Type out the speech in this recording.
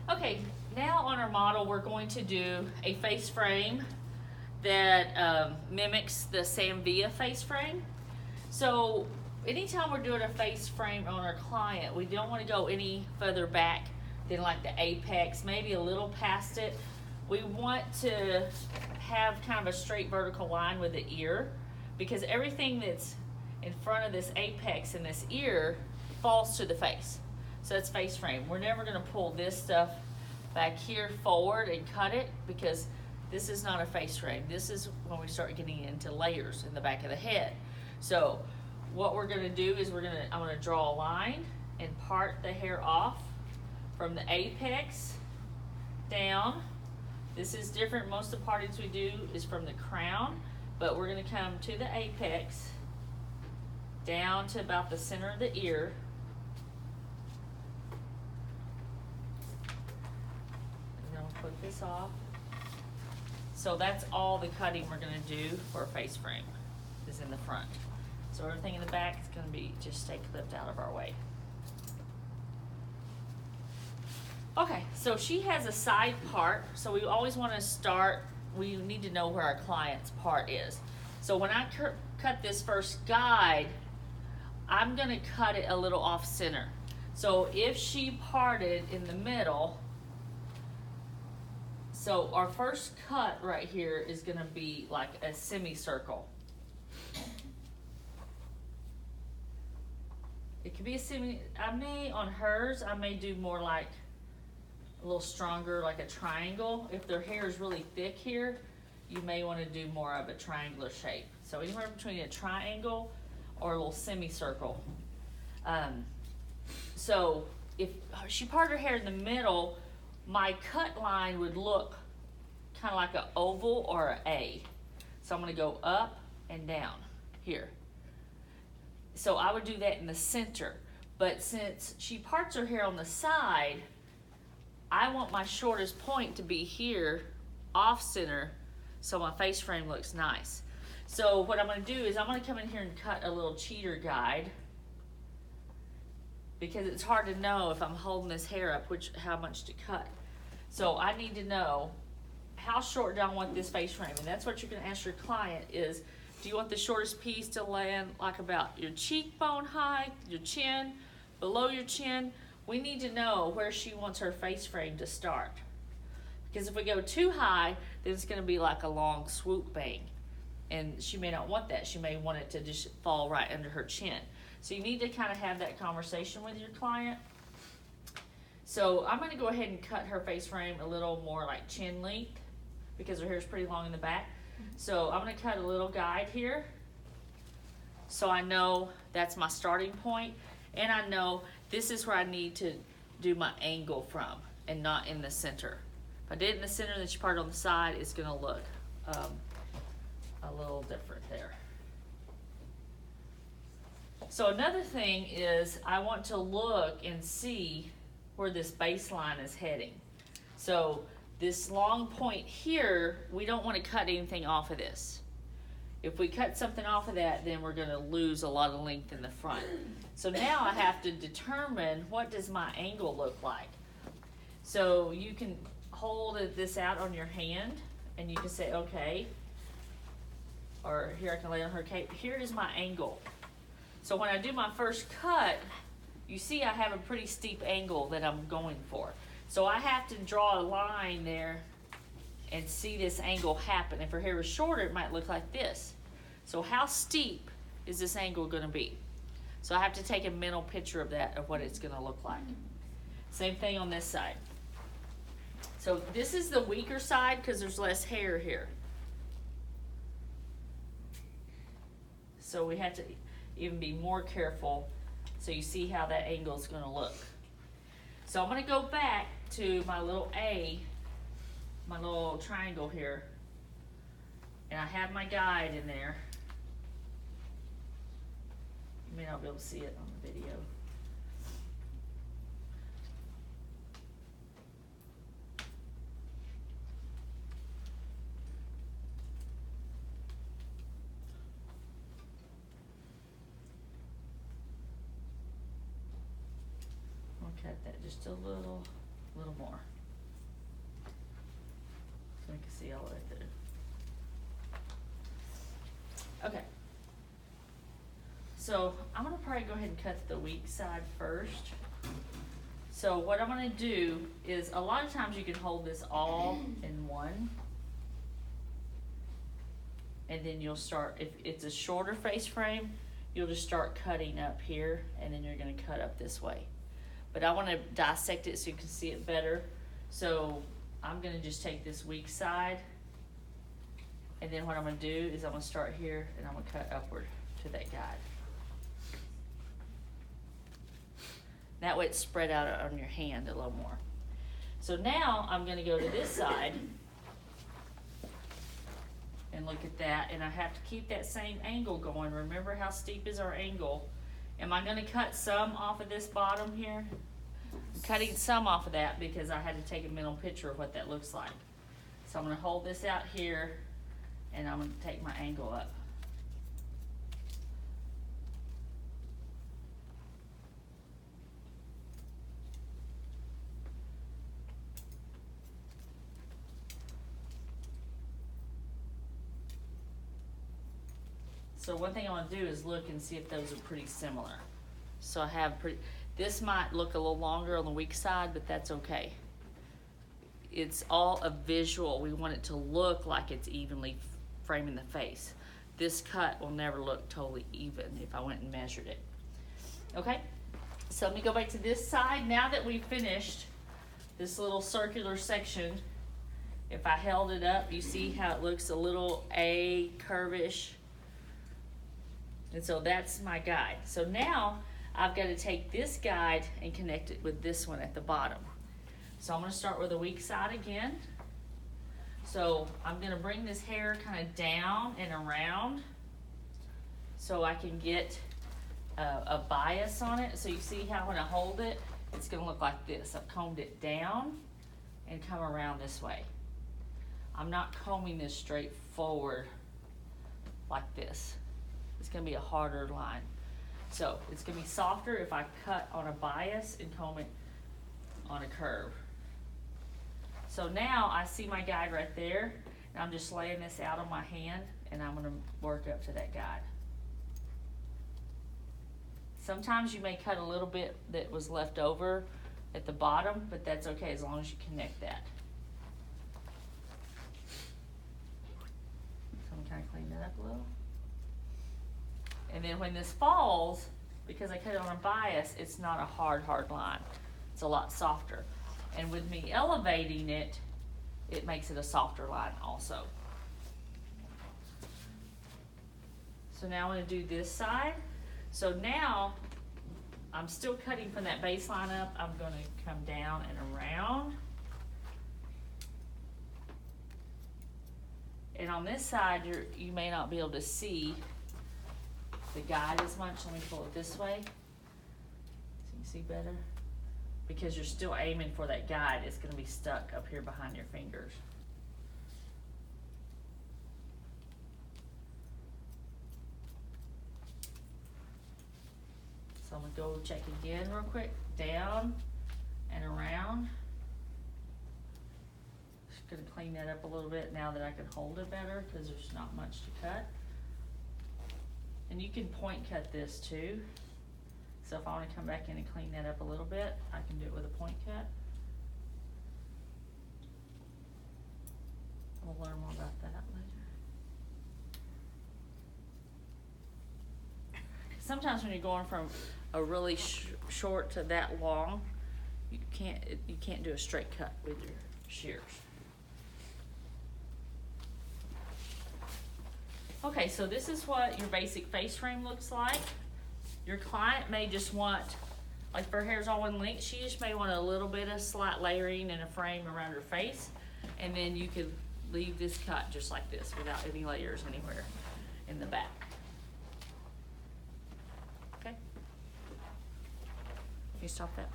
Okay, now on our model, we're going to do a face frame that mimics the Samvia face frame. So anytime we're doing a face frame on our client, we don't want to go any further back than like the apex, maybe a little past it. We want to have kind of a straight vertical line with the ear, because everything that's in front of this apex and this ear falls to the face. So that's face frame. We're never going to pull this stuff back here forward and cut it, because this is not a face frame. This is when we start getting into layers in the back of the head. So what we're going to do is I'm going to draw a line and part the hair off from the apex down. This is different. Most of the partings we do is from the crown, but we're going to come to the apex down to about the center of the ear. And then we'll put this off. So that's all the cutting we're going to do for a face frame is in the front. So everything in the back is going to be just stay clipped out of our way. Okay, so she has a side part, so we always want to start, we need to know where our client's part is. So when I cut this first guide, I'm going to cut it a little off center. So if she parted in the middle, so our first cut right here is going to be like a semicircle. It could be a on hers, I may do more like a little stronger, like a triangle. If their hair is really thick here, you may want to do more of a triangular shape. So anywhere between a triangle or a little semicircle. So if she parted her hair in the middle, my cut line would look kind of like an oval or an A. So I'm going to go up and down here. So I would do that in the center. But since she parts her hair on the side, I want my shortest point to be here off center so my face frame looks nice. So what I'm going to do is I'm going to come in here and cut a little cheater guide, because it's hard to know if I'm holding this hair up how much to cut. So I need to know how short do I want this face frame, and that's what you're going to ask your client is, do you want the shortest piece to land like about your cheekbone height, your chin, below your chin? We need to know where she wants her face frame to start. Because if we go too high, then it's going to be like a long swoop bang. And she may not want that. She may want it to just fall right under her chin. So you need to kind of have that conversation with your client. So I'm going to go ahead and cut her face frame a little more like chin length, because her hair is pretty long in the back. So I'm going to cut a little guide here, so I know that's my starting point, and I know this is where I need to do my angle from, and not in the center. If I did it in the center and then she parted on the side, it's going to look a little different there. So another thing is I want to look and see where this baseline is heading. So this long point here, we don't want to cut anything off of this. If we cut something off of that, then we're going to lose a lot of length in the front. So now I have to determine, what does my angle look like? So you can hold this out on your hand and you can say, okay, or here I can lay on her cape, here is my angle. So when I do my first cut, you see I have a pretty steep angle that I'm going for. So I have to draw a line there and see this angle happen. If her hair is shorter, it might look like this. So how steep is this angle going to be? So I have to take a mental picture of that, of what it's going to look like. Same thing on this side. So this is the weaker side because there's less hair here. So we have to even be more careful so you see how that angle is going to look. So I'm going to go back to my little A, my little triangle here, and I have my guide in there. You may not be able to see it on the video. I'll cut that just a little more. So you can see all the way through. Okay. So I'm gonna probably go ahead and cut the weak side first. So what I'm gonna do is, a lot of times you can hold this all in one. And then you'll start, if it's a shorter face frame, you'll just start cutting up here, and then you're gonna cut up this way. But I wanna dissect it so you can see it better. So I'm gonna just take this weak side, and then what I'm gonna do is I'm gonna start here, and I'm gonna cut upward to that guide. That way it's spread out on your hand a little more. So now I'm gonna go to this side and look at that, and I have to keep that same angle going. Remember how steep is our angle? Am I gonna cut some off of this bottom here? I'm cutting some off of that because I had to take a mental picture of what that looks like. So I'm gonna hold this out here, and I'm gonna take my angle up. So one thing I want to do is look and see if those are pretty similar. So I have this might look a little longer on the weak side, but that's okay. It's all a visual. We want it to look like it's evenly framing the face. This cut will never look totally even if I went and measured it. Okay, so let me go back to this side. Now that we've finished this little circular section, if I held it up, you see how it looks a little A curvish. And so that's my guide. So now I've got to take this guide and connect it with this one at the bottom. So I'm going to start with the weak side again. So I'm going to bring this hair kind of down and around so I can get a bias on it. So you see how when I hold it, it's going to look like this. I've combed it down and come around this way. I'm not combing this straight forward like this. It's gonna be a harder line. So it's gonna be softer if I cut on a bias and comb it on a curve. So now I see my guide right there, and I'm just laying this out on my hand, and I'm gonna work up to that guide. Sometimes you may cut a little bit that was left over at the bottom, but that's okay as long as you connect that. So I'm gonna kind of clean that up a little. And then when this falls, because I cut it on a bias, it's not a hard line. It's a lot softer. And with me elevating it, it makes it a softer line also. So now I'm gonna do this side. So now, I'm still cutting from that baseline up. I'm gonna come down and around. And on this side, you may not be able to see the guide as much. Let me pull it this way so you can see better. Because you're still aiming for that guide, it's going to be stuck up here behind your fingers. So I'm going to go check again real quick. Down and around. Just going to clean that up a little bit now that I can hold it better because there's not much to cut. And you can point cut this too. So if I want to come back in and clean that up a little bit, I can do it with a point cut. We'll learn more about that later. Sometimes when you're going from a really short to that long, you can't do a straight cut with your shears. Okay, so this is what your basic face frame looks like. Your client may just want, like for hair's all one length, she just may want a little bit of slight layering and a frame around her face. And then you could leave this cut just like this without any layers anywhere in the back. Okay? Can you stop that?